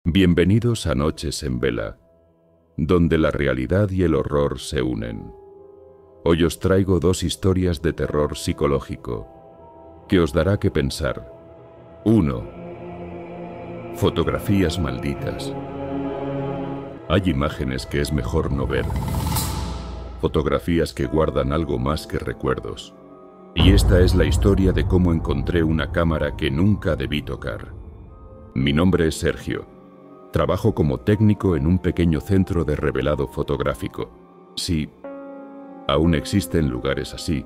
Bienvenidos a Noches en Vela, donde la realidad y el horror se unen. Hoy os traigo dos historias de terror psicológico, que os dará que pensar. 1. Fotografías malditas. Hay imágenes que es mejor no ver. Fotografías que guardan algo más que recuerdos. Y esta es la historia de cómo encontré una cámara que nunca debí tocar. Mi nombre es Sergio. Trabajo como técnico en un pequeño centro de revelado fotográfico. Sí, aún existen lugares así.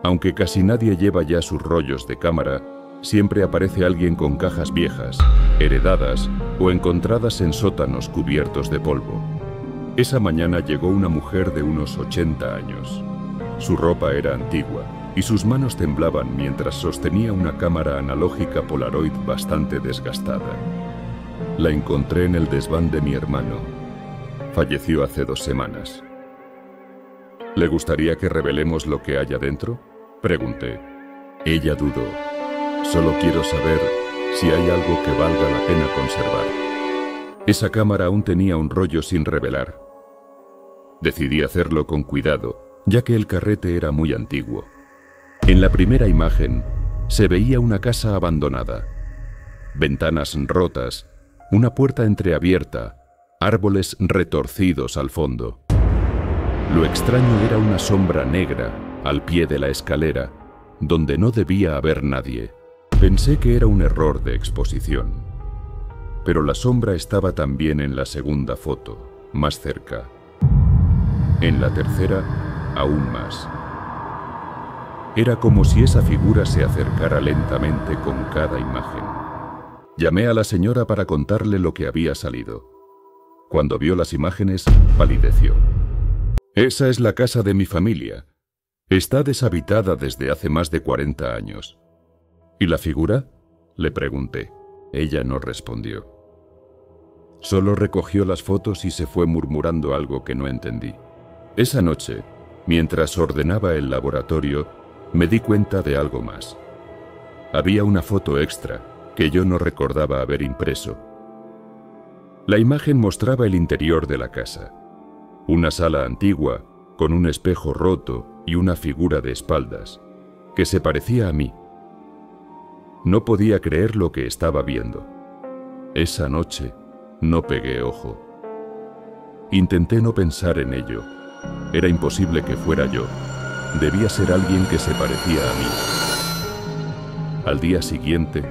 Aunque casi nadie lleva ya sus rollos de cámara, siempre aparece alguien con cajas viejas, heredadas o encontradas en sótanos cubiertos de polvo. Esa mañana llegó una mujer de unos 80 años. Su ropa era antigua y sus manos temblaban mientras sostenía una cámara analógica Polaroid bastante desgastada. La encontré en el desván de mi hermano. Falleció hace 2 semanas. ¿Le gustaría que revelemos lo que hay adentro?, pregunté. Ella dudó. Solo quiero saber si hay algo que valga la pena conservar. Esa cámara aún tenía un rollo sin revelar. Decidí hacerlo con cuidado, ya que el carrete era muy antiguo. En la primera imagen se veía una casa abandonada. Ventanas rotas, una puerta entreabierta, árboles retorcidos al fondo. Lo extraño era una sombra negra al pie de la escalera, donde no debía haber nadie. Pensé que era un error de exposición. Pero la sombra estaba también en la segunda foto, más cerca. En la tercera, aún más. Era como si esa figura se acercara lentamente con cada imagen. Llamé a la señora para contarle lo que había salido. Cuando vio las imágenes, palideció. Esa es la casa de mi familia. Está deshabitada desde hace más de 40 años. ¿Y la figura?, le pregunté. Ella no respondió. Solo recogió las fotos y se fue murmurando algo que no entendí. Esa noche, mientras ordenaba el laboratorio, me di cuenta de algo más. Había una foto extra que yo no recordaba haber impreso. La imagen mostraba el interior de la casa. Una sala antigua, con un espejo roto y una figura de espaldas, que se parecía a mí. No podía creer lo que estaba viendo. Esa noche no pegué ojo. Intenté no pensar en ello. Era imposible que fuera yo. Debía ser alguien que se parecía a mí. Al día siguiente,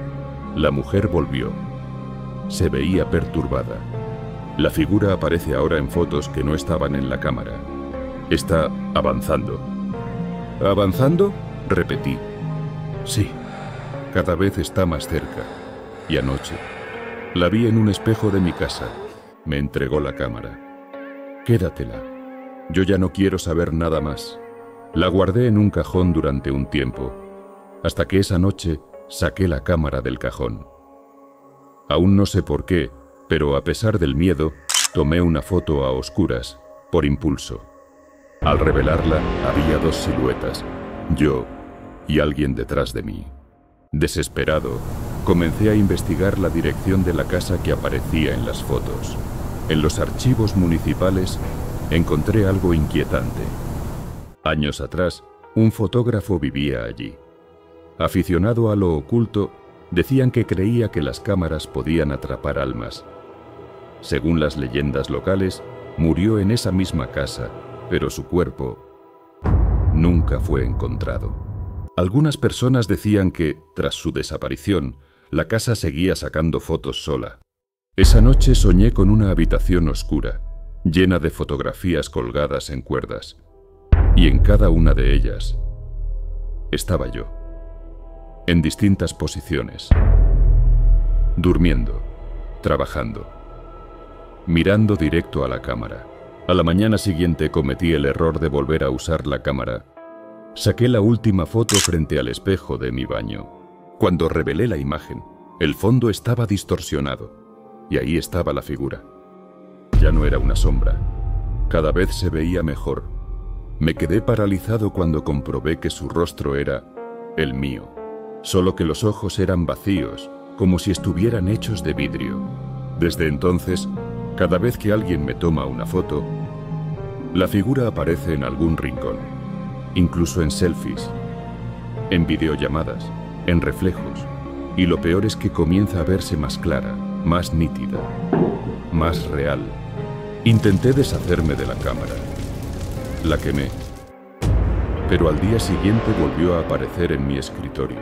la mujer volvió. Se veía perturbada. La figura aparece ahora en fotos que no estaban en la cámara. Está avanzando. ¿Avanzando?, repetí. Sí, cada vez está más cerca. Y anoche, la vi en un espejo de mi casa. Me entregó la cámara. Quédatela. Yo ya no quiero saber nada más. La guardé en un cajón durante un tiempo, hasta que esa noche saqué la cámara del cajón. Aún no sé por qué, pero a pesar del miedo, tomé una foto a oscuras, por impulso. Al revelarla, había 2 siluetas, yo y alguien detrás de mí. Desesperado, comencé a investigar la dirección de la casa que aparecía en las fotos. En los archivos municipales encontré algo inquietante. Años atrás, un fotógrafo vivía allí. Aficionado a lo oculto, decían que creía que las cámaras podían atrapar almas. Según las leyendas locales, murió en esa misma casa, pero su cuerpo nunca fue encontrado. Algunas personas decían que, tras su desaparición, la casa seguía sacando fotos sola. Esa noche soñé con una habitación oscura, llena de fotografías colgadas en cuerdas. Y en cada una de ellas estaba yo, en distintas posiciones, durmiendo, trabajando, mirando directo a la cámara. A la mañana siguiente cometí el error de volver a usar la cámara. Saqué la última foto frente al espejo de mi baño. Cuando revelé la imagen, el fondo estaba distorsionado, y ahí estaba la figura. Ya no era una sombra. Cada vez se veía mejor. Me quedé paralizado cuando comprobé que su rostro era el mío, solo que los ojos eran vacíos, como si estuvieran hechos de vidrio. Desde entonces, cada vez que alguien me toma una foto, la figura aparece en algún rincón, incluso en selfies, en videollamadas, en reflejos, y lo peor es que comienza a verse más clara, más nítida, más real. Intenté deshacerme de la cámara. La quemé. Pero al día siguiente volvió a aparecer en mi escritorio.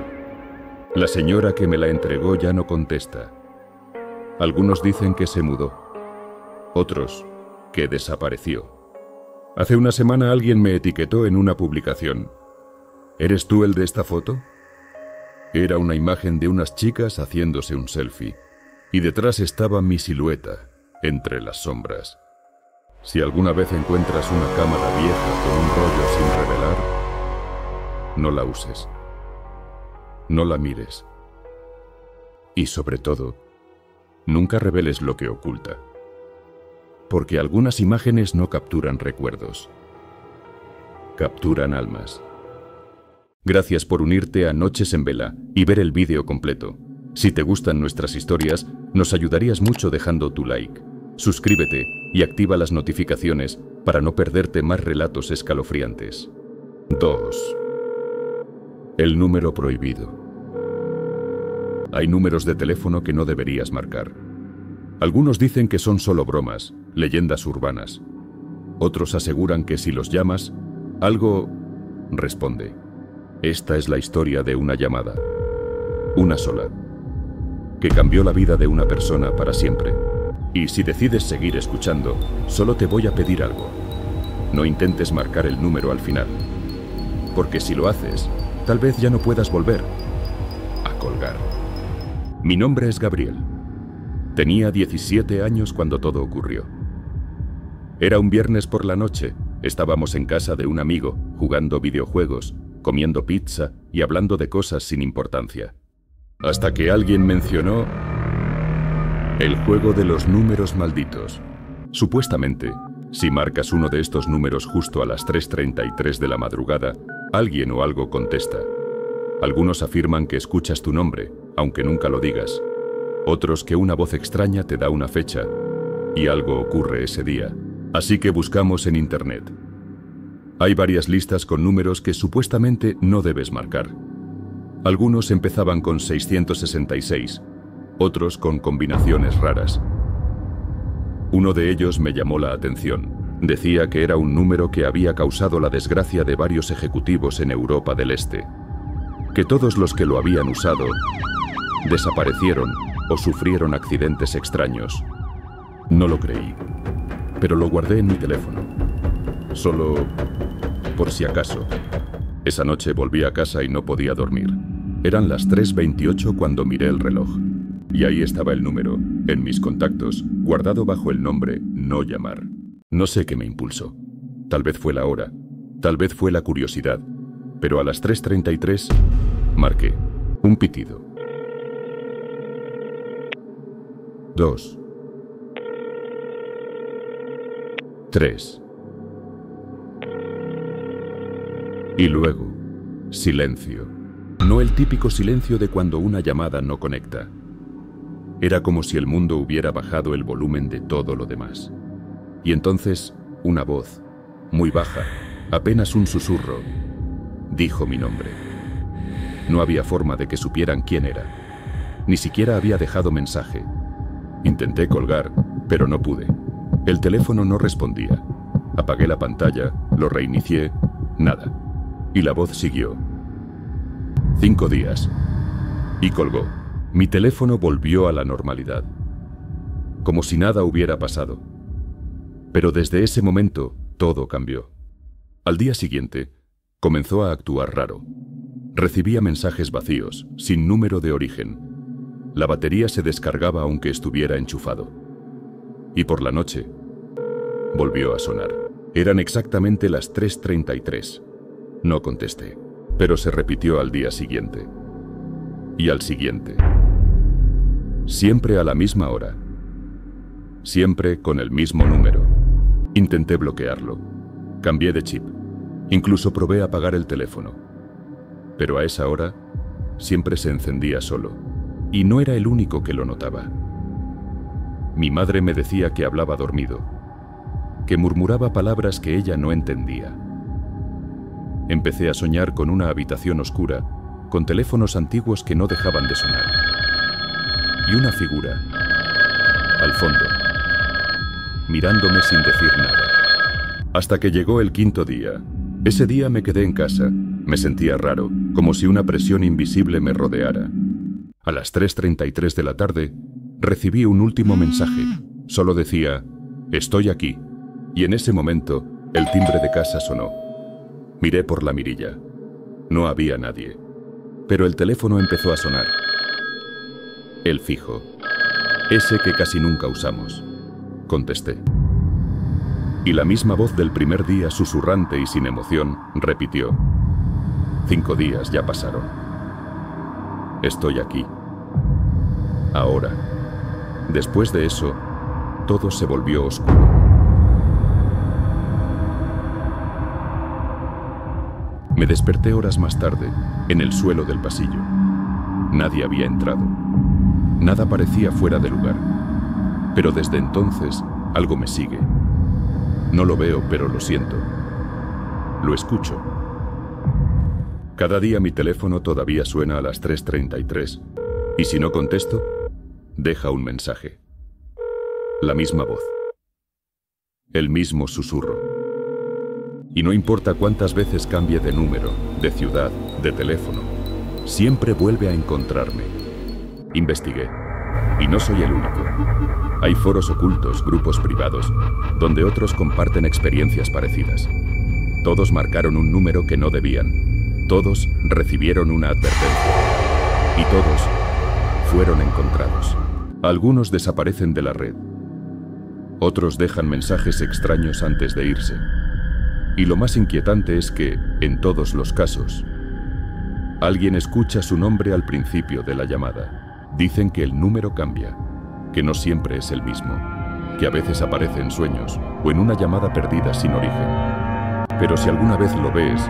La señora que me la entregó ya no contesta. Algunos dicen que se mudó. Otros, que desapareció. Hace una semana alguien me etiquetó en una publicación. ¿Eres tú el de esta foto? Era una imagen de unas chicas haciéndose un selfie, y detrás estaba mi silueta, entre las sombras. Si alguna vez encuentras una cámara vieja con un rollo sin revelar, no la uses. No la mires. Y sobre todo, nunca reveles lo que oculta. Porque algunas imágenes no capturan recuerdos. Capturan almas. Gracias por unirte a Noches en Vela y ver el vídeo completo. Si te gustan nuestras historias, nos ayudarías mucho dejando tu like. Suscríbete y activa las notificaciones para no perderte más relatos escalofriantes. 2. El número prohibido. Hay números de teléfono que no deberías marcar. Algunos dicen que son solo bromas, leyendas urbanas. Otros aseguran que si los llamas, algo responde. Esta es la historia de una llamada. Una sola. Que cambió la vida de una persona para siempre. Y si decides seguir escuchando, solo te voy a pedir algo. No intentes marcar el número al final. Porque si lo haces, tal vez ya no puedas volver a colgar. Mi nombre es Gabriel. Tenía 17 años cuando todo ocurrió. Era un viernes por la noche. Estábamos en casa de un amigo, jugando videojuegos, comiendo pizza y hablando de cosas sin importancia. Hasta que alguien mencionó el juego de los números malditos. Supuestamente, si marcas uno de estos números justo a las 3:33 de la madrugada, alguien o algo contesta. Algunos afirman que escuchas tu nombre, aunque nunca lo digas. Otros que una voz extraña te da una fecha, y algo ocurre ese día. Así que buscamos en internet. Hay varias listas con números que supuestamente no debes marcar. Algunos empezaban con 666, otros con combinaciones raras. Uno de ellos me llamó la atención. Decía que era un número que había causado la desgracia de varios ejecutivos en Europa del Este. Que todos los que lo habían usado desaparecieron o sufrieron accidentes extraños. No lo creí, pero lo guardé en mi teléfono. Solo por si acaso. Esa noche volví a casa y no podía dormir. Eran las 3:28 cuando miré el reloj. Y ahí estaba el número, en mis contactos, guardado bajo el nombre No llamar. No sé qué me impulsó. Tal vez fue la hora, tal vez fue la curiosidad. Pero a las 3:33 marqué un pitido. 2. 3. Y luego, silencio. No el típico silencio de cuando una llamada no conecta. Era como si el mundo hubiera bajado el volumen de todo lo demás. Y entonces, una voz, muy baja, apenas un susurro, dijo mi nombre. No había forma de que supieran quién era. Ni siquiera había dejado mensaje. Intenté colgar, pero no pude. El teléfono no respondía. Apagué la pantalla, lo reinicié, nada. Y la voz siguió. 5 días. Y colgó. Mi teléfono volvió a la normalidad. Como si nada hubiera pasado. Pero desde ese momento, todo cambió. Al día siguiente, comenzó a actuar raro. Recibía mensajes vacíos, sin número de origen. La batería se descargaba aunque estuviera enchufado. Y por la noche, volvió a sonar. Eran exactamente las 3:33. No contesté, pero se repitió al día siguiente. Y al siguiente. Siempre a la misma hora. Siempre con el mismo número. Intenté bloquearlo. Cambié de chip. Incluso probé apagar el teléfono. Pero a esa hora, siempre se encendía solo. Y no era el único que lo notaba. Mi madre me decía que hablaba dormido, que murmuraba palabras que ella no entendía. Empecé a soñar con una habitación oscura, con teléfonos antiguos que no dejaban de sonar. Y una figura, al fondo, mirándome sin decir nada. Hasta que llegó el quinto día. Ese día me quedé en casa. Me sentía raro, como si una presión invisible me rodeara. A las 3:33 de la tarde, recibí un último mensaje. Solo decía, estoy aquí. Y en ese momento, el timbre de casa sonó. Miré por la mirilla. No había nadie. Pero el teléfono empezó a sonar. El fijo. Ese que casi nunca usamos. Contesté. Y la misma voz del primer día, susurrante y sin emoción, repitió. 5 días ya pasaron. Estoy aquí. Ahora. Después de eso, todo se volvió oscuro. Me desperté horas más tarde, en el suelo del pasillo. Nadie había entrado. Nada parecía fuera de lugar. Pero desde entonces, algo me sigue. No lo veo, pero lo siento. Lo escucho. Cada día mi teléfono todavía suena a las 3:33. Y si no contesto, deja un mensaje. La misma voz. El mismo susurro. Y no importa cuántas veces cambie de número, de ciudad, de teléfono, siempre vuelve a encontrarme. Investigué. Y no soy el único. Hay foros ocultos, grupos privados, donde otros comparten experiencias parecidas. Todos marcaron un número que no debían. Todos recibieron una advertencia. Y todos fueron encontrados. Algunos desaparecen de la red. Otros dejan mensajes extraños antes de irse. Y lo más inquietante es que, en todos los casos, alguien escucha su nombre al principio de la llamada. Dicen que el número cambia, que no siempre es el mismo, que a veces aparece en sueños o en una llamada perdida sin origen. Pero si alguna vez lo ves,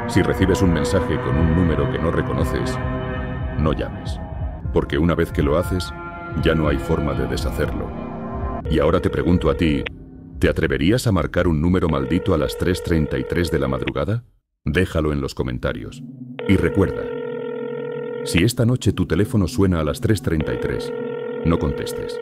si recibes un mensaje con un número que no reconoces, no llames, porque una vez que lo haces, ya no hay forma de deshacerlo. Y ahora te pregunto a ti, ¿te atreverías a marcar un número maldito a las 3:33 de la madrugada? Déjalo en los comentarios. Y recuerda, si esta noche tu teléfono suena a las 3:33, no contestes.